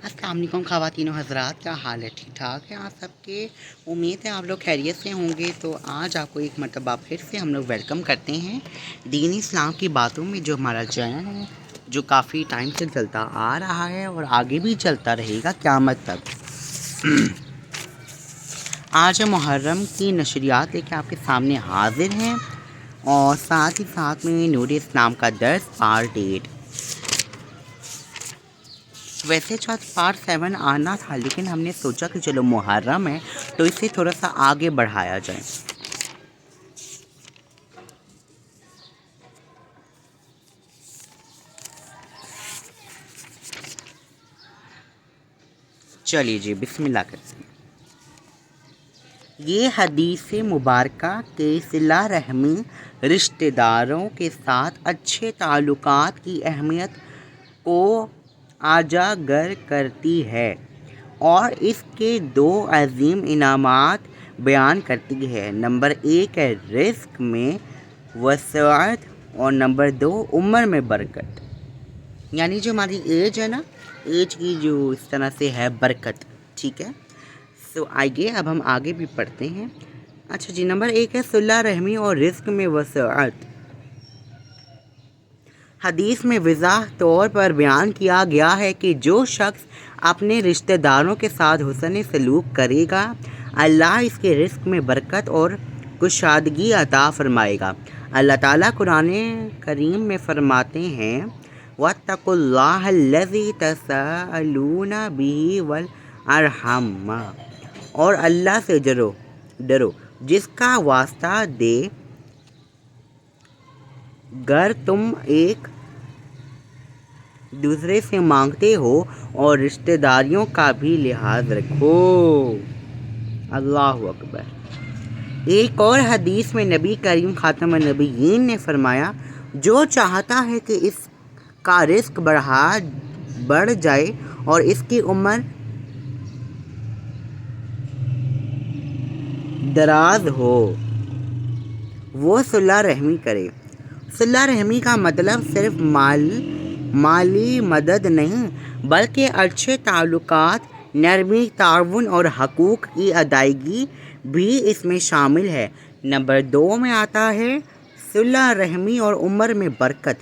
السلام علیکم خواتین و حضرات، کیا حال ہے؟ ٹھیک ٹھاک ہے آپ سب کے؟ امید ہے آپ لوگ خیریت سے ہوں گے۔ تو آج آپ کو ایک مرتبہ پھر سے ہم لوگ ویلکم کرتے ہیں دین اسلام کی باتوں میں، جو ہمارا چینل ہے، جو کافی ٹائم سے چلتا آ رہا ہے اور آگے بھی چلتا رہے گا قیامت تک۔ آج محرم کی نشریات لے کے آپ کے سامنے حاضر ہیں، اور ساتھ ہی ساتھ میں نور اسلام کا درس پارٹ 8۔ ویسے پارٹ 7 آنا تھا، لیکن ہم نے سوچا کہ چلو محرم ہے تو اسے تھوڑا سا آگے بڑھایا جائے۔ چلیے جی، بسم اللہ کرتے ہیں۔ یہ حدیث مبارکہ کہ صلہ رحمی رشتہ داروں کے ساتھ اچھے تعلقات کی اہمیت کو اجاگر کرتی ہے، اور اس کے دو عظیم انعامات بیان کرتی ہے۔ نمبر 1 ہے رزق میں وسعت، اور نمبر 2 عمر میں برکت۔ یعنی جو ہماری ایج ہے نا، ایج کی جو اس طرح سے ہے برکت، ٹھیک ہے۔ تو آئیے اب ہم آگے بھی پڑھتے ہیں۔ اچھا جی، نمبر 1 ہے صلہ رحمی اور رزق میں وسعت۔ حدیث میں واضح طور پر بیان کیا گیا ہے کہ جو شخص اپنے رشتہ داروں کے ساتھ حسن سلوک کرے گا، اللہ اس کے رزق میں برکت اور کشادگی عطا فرمائے گا۔ اللہ تعالیٰ قرآن کریم میں فرماتے ہیں وَاتَّقُوا اللَّهَ الَّذِي تَسَاءَلُونَ بِهِ وَالْأَرْحَامَ، اور اللہ سے ڈرو جس کا واسطہ دے گر تم ایک دوسرے سے مانگتے ہو، اور رشتہ داریوں کا بھی لحاظ رکھو۔ اللہ اکبر۔ ایک اور حدیث میں نبی کریم خاتم النبیین نے فرمایا، جو چاہتا ہے کہ اس کا رزق بڑھ جائے اور اس کی عمر دراز ہو، وہ صلہ رحمی کرے۔ صلہ رحمی کا مطلب صرف مالی مدد نہیں، بلکہ اچھے تعلقات، نرمی، تعاون اور حقوق کی ادائیگی بھی اس میں شامل ہے۔ نمبر 2 میں آتا ہے صلہ رحمی اور عمر میں برکت۔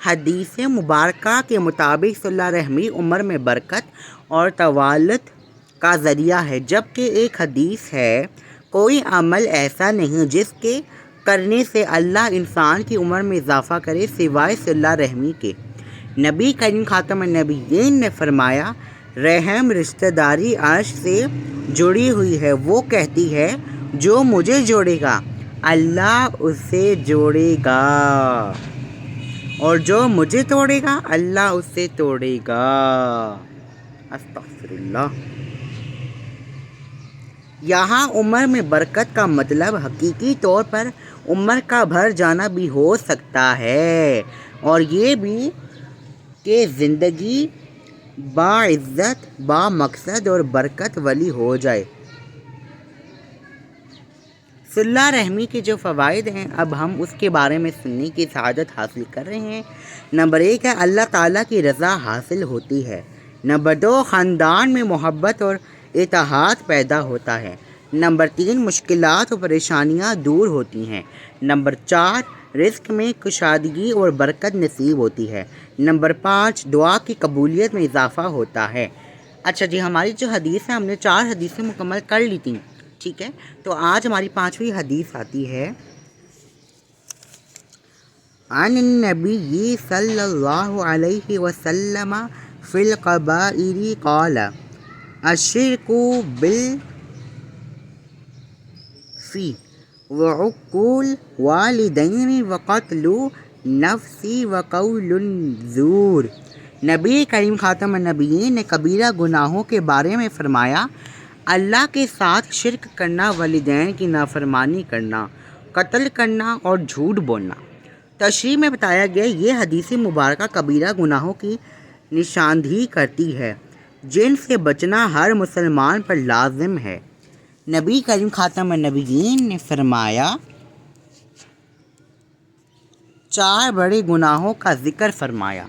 حدیث مبارکہ کے مطابق صلہ رحمی عمر میں برکت اور طوالت کا ذریعہ ہے، جبکہ ایک حدیث ہے کوئی عمل ایسا نہیں جس کے کرنے سے اللہ انسان کی عمر میں اضافہ کرے سوائے صلہ رحمی کے۔ نبی کریم خاتم النبیین نے فرمایا، رحم رشتہ داری عرش سے جڑی ہوئی ہے، وہ کہتی ہے جو مجھے جوڑے گا اللہ اسے جوڑے گا، اور جو مجھے توڑے گا اللہ اسے توڑے گا۔ استغفر اللہ۔ یہاں عمر میں برکت کا مطلب حقیقی طور پر عمر کا بڑھ جانا بھی ہو سکتا ہے، اور یہ بھی کہ زندگی باعزت، بامقصد اور برکت والی ہو جائے۔ صلہ رحمی کے جو فوائد ہیں، اب ہم اس کے بارے میں سننے کی سعادت حاصل کر رہے ہیں۔ نمبر 1 ہے اللہ تعالیٰ کی رضا حاصل ہوتی ہے۔ نمبر 2 خاندان میں محبت اور اتحاد پیدا ہوتا ہے۔ نمبر 3 مشکلات اور پریشانیاں دور ہوتی ہیں۔ نمبر 4 رزق میں کشادگی اور برکت نصیب ہوتی ہے۔ نمبر 5 دعا کی قبولیت میں اضافہ ہوتا ہے۔ اچھا جی، ہماری جو حدیث ہے، ہم نے 4 حدیثیں مکمل کر لی تھیں، ٹھیک ہے۔ تو آج ہماری 5ویں حدیث آتی ہے عن النبی صلی اللہ علیہ وسلم فی القبائر قال الشرک بالفی وعقول والدین وقتل نفس وقول الزور۔ نبی کریم خاتم النبیین نے کبیرہ گناہوں کے بارے میں فرمایا، اللہ کے ساتھ شرک کرنا، والدین کی نافرمانی کرنا، قتل کرنا اور جھوٹ بولنا۔ تشریح میں بتایا گیا، یہ حدیث مبارکہ کبیرہ گناہوں کی نشاندہی کرتی ہے جن سے بچنا ہر مسلمان پر لازم ہے۔ نبی کریم خاتم النبیین نے فرمایا، 4 بڑے گناہوں کا ذکر فرمایا۔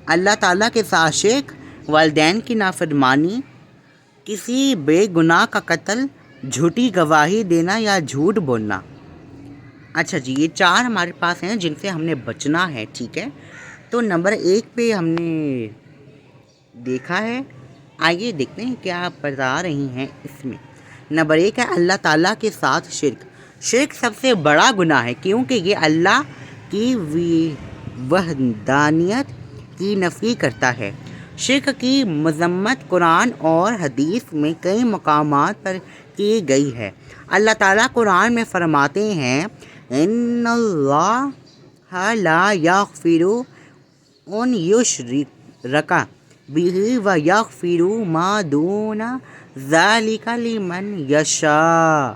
اللہ تعالیٰ کے ساتھ شرک، والدین کی نافرمانی، کسی بے گناہ کا قتل، جھوٹی گواہی دینا یا جھوٹ بولنا۔ اچھا جی، یہ 4 ہمارے پاس ہیں جن سے ہم نے بچنا ہے، ٹھیک ہے۔ تو نمبر 1 پہ ہم نے دیکھا ہے، آئیے دیکھتے ہیں کیا بتا رہی ہیں اس میں۔ نمبر 1 ہے اللہ تعالیٰ کے ساتھ شرک۔ شرک سب سے بڑا گناہ ہے کیونکہ یہ اللہ کی وحدانیت کی نفی کرتا ہے۔ شرک کی مذمت قرآن اور حدیث میں کئی مقامات پر کی گئی ہے۔ اللہ تعالیٰ قرآن میں فرماتے ہیں ان اللہ لا یغفر ان یشرک بہ ویغفر ما دون ذلک لمن یشاء۔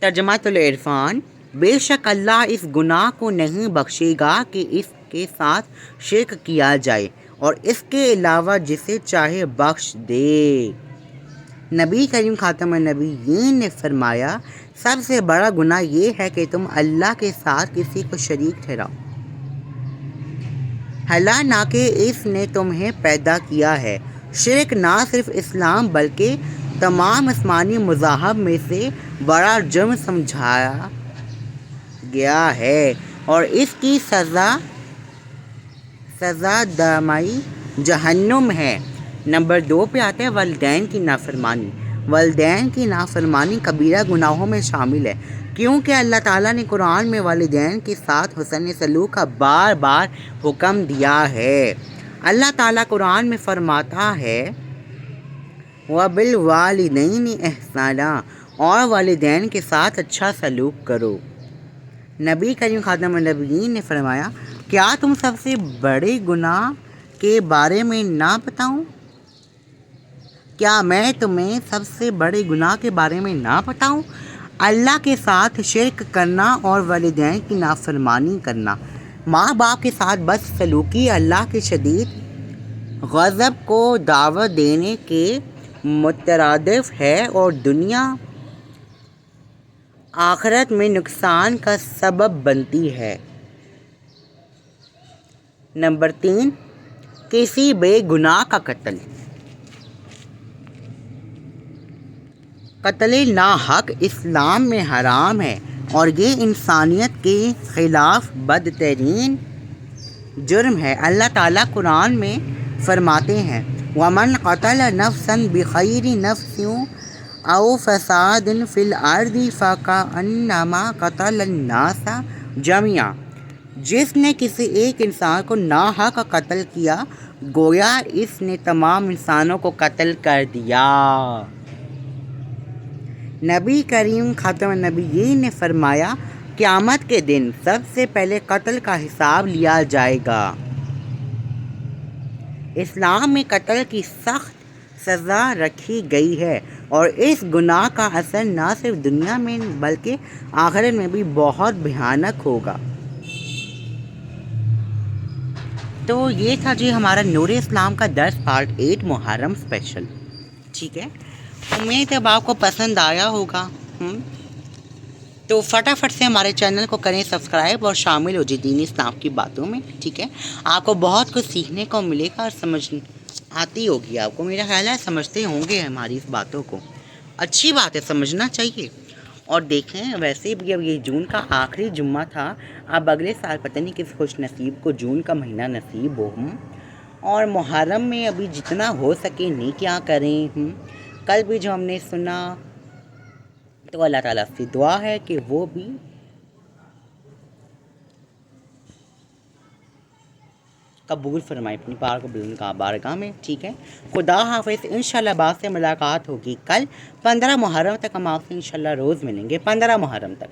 ترجمہ العرفان، بے شک اللہ اس گناہ کو نہیں بخشے گا کہ اس کے ساتھ شرک کیا جائے اور اس کے علاوہ جسے چاہے بخش دے۔ نبی کریم خاتم النبیین نے فرمایا سب سے بڑا گناہ یہ ہے کہ تم اللہ کے ساتھ کسی کو شریک ٹھہراؤ، حالانکہ اس نے تمہیں پیدا کیا ہے۔ شرک نہ صرف اسلام بلکہ تمام آسمانی مذاہب میں سے بڑا جرم سمجھا گیا ہے اور اس کی سزا دائمی جہنم ہے۔ نمبر 2 پہ آتے ہیں والدین کی نافرمانی۔ والدین کی نافرمانی کبیرہ گناہوں میں شامل ہے کیونکہ اللہ تعالیٰ نے قرآن میں والدین کے ساتھ حسن سلوک کا بار بار حکم دیا ہے۔ اللہ تعالیٰ قرآن میں فرماتا ہے وَبِالْوَالِدَيْنِ إِحْسَانًا، اور والدین کے ساتھ اچھا سلوک کرو۔ نبی کریم خاتم النبیین نے فرمایا کیا تم سب سے بڑے گناہ کے بارے میں نہ بتاؤں؟ کیا میں تمہیں سب سے بڑے گناہ کے بارے میں نہ بتاؤں؟ اللہ کے ساتھ شرک کرنا اور والدین کی نافرمانی کرنا، ماں باپ کے ساتھ بد سلوکی اللہ کے شدید غضب کو دعوت دینے کے مترادف ہے اور دنیا آخرت میں نقصان کا سبب بنتی ہے۔ نمبر 3، کسی بے گناہ کا قتل۔ قتل ناحق اسلام میں حرام ہے اور یہ انسانیت کے خلاف بدترین جرم ہے۔ اللہ تعالیٰ قرآن میں فرماتے ہیں وَمَنْ قَتَلَ نَفْسًا بِغَيْرِ نَفْسٍ أَوْ فَسَادٍ فِي الْأَرْضِ فَكَأَنَّمَا قَتَلَ النَّاسَ جَمِيعًا۔ جس نے کسی ایک انسان کو ناحق قتل کیا گویا اس نے تمام انسانوں کو قتل کر دیا۔ نبی کریم خاتم النبیین نے فرمایا قیامت کے دن سب سے پہلے قتل کا حساب لیا جائے گا۔ اسلام میں قتل کی سخت سزا رکھی گئی ہے اور اس گناہ کا اثر نہ صرف دنیا میں بلکہ آخرت میں بھی بہت بھیانک ہوگا۔ تو یہ تھا جی ہمارا نور اسلام کا درس پارٹ 8 محرم اسپیشل، ٹھیک ہے۔ امید ہے آپ کو پسند آیا ہوگا۔ تو فٹافٹ سے ہمارے چینل کو کریں سبسکرائب اور شامل ہو جی دین اسلام کی باتوں میں، ٹھیک ہے۔ آپ کو بہت کچھ سیکھنے کو ملے گا اور سمجھ آتی ہوگی آپ کو، میرا خیال ہے سمجھتے ہوں گے ہماری اس باتوں کو، اچھی بات ہے، سمجھنا چاہیے۔ اور دیکھیں ویسے بھی اب یہ جون کا آخری جمعہ تھا، اب اگلے سال پتہ نہیں کس خوش نصیب کو جون کا مہینہ نصیب ہو۔ اور محرم میں ابھی جتنا ہو سکے نیکیاں کریں۔ کل بھی جو ہم نے سنا تو اللہ تعالیٰ سے دعا ہے کہ وہ بھی قبول فرمائے اپنی پاک و بلند بارگاہ میں، ٹھیک ہے۔ خدا حافظ، انشاءاللہ بات سے ملاقات ہوگی کل 15 محرم تک، ہم آپ سے انشاءاللہ روز ملیں گے 15 محرم تک۔